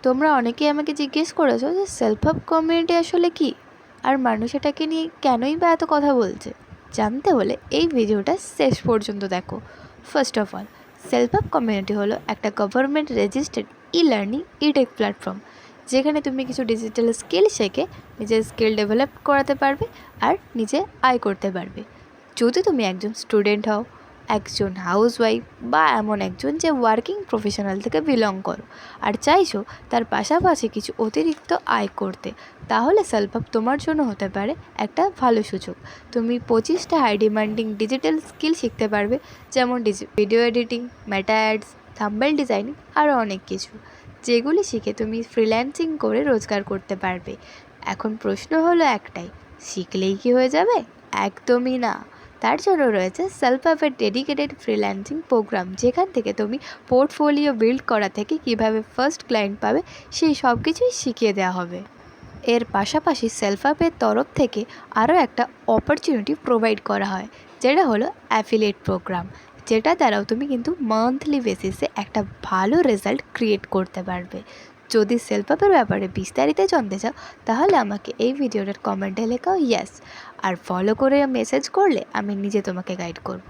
তোমরা অনেকেই আমাকে জিজ্ঞেস করেছো যে সেলফ হেল্প কমিউনিটি আসলে কি, আর মানুষ এটাকে নিয়ে কেনই বা এত কথা বলছে। জানতে হলে এই ভিডিওটা শেষ পর্যন্ত দেখো। First of all, self help community হলো একটা government registered learning tech platform, যেখানে তুমি কিছু ডিজিটাল স্কিল শেখে নিজের স্কিল ডেভেলপ করাতে পারবে আর নিজে আয় করতে পারবে। যদি তুমি একজন স্টুডেন্ট হও, একজন হাউসওয়াইফ, বা এমন একজন যে ওয়ার্কিং প্রফেশনাল থেকে বিলং করো আর চাইছো তার পাশাপাশি কিছু অতিরিক্ত আয় করতে, তাহলে সেলফ হেল্প তোমার জন্য হতে পারে একটা ভালো সুযোগ। তুমি 25টা হাই ডিমান্ডিং ডিজিটাল স্কিল শিখতে পারবে, যেমন ভিডিও এডিটিং, মেটা অ্যাডস, থাম্বনেল ডিজাইনিং, আরও অনেক কিছু, যেগুলি শিখে তুমি ফ্রিল্যান্সিং করে রোজগার করতে পারবে। এখন প্রশ্ন হলো একটাই, শিখলেই কি হয়ে যাবে? একদমই না। তার জন্য রয়েছে সেলফ হেল্পের ডেডিকেটেড ফ্রিল্যান্সিং প্রোগ্রাম, যেখান থেকে তুমি পোর্টফোলিও বিল্ড করা থেকে কিভাবে ফার্স্ট ক্লায়েন্ট পাবে সেই সব কিছুই শিখিয়ে দেওয়া হবে। এর পাশাপাশি সেলফ হেল্পের তরফ থেকে আরও একটা অপরচুনিটি প্রোভাইড করা হয়, যেটা হলো অ্যাফিলিয়েট প্রোগ্রাম, যেটা দ্বারাও তুমি কিন্তু মান্থলি বেসিসে একটা ভালো রেজাল্ট ক্রিয়েট করতে পারবে। যদি সেলফ হেল্পের ব্যাপারে বিস্তারিত জানতে চাও, তাহলে আমাকে এই ভিডিওটার কমেন্টে লেখাও ইয়েস, আর ফলো করে মেসেজ করলে আমি নিজে তোমাকে গাইড করব।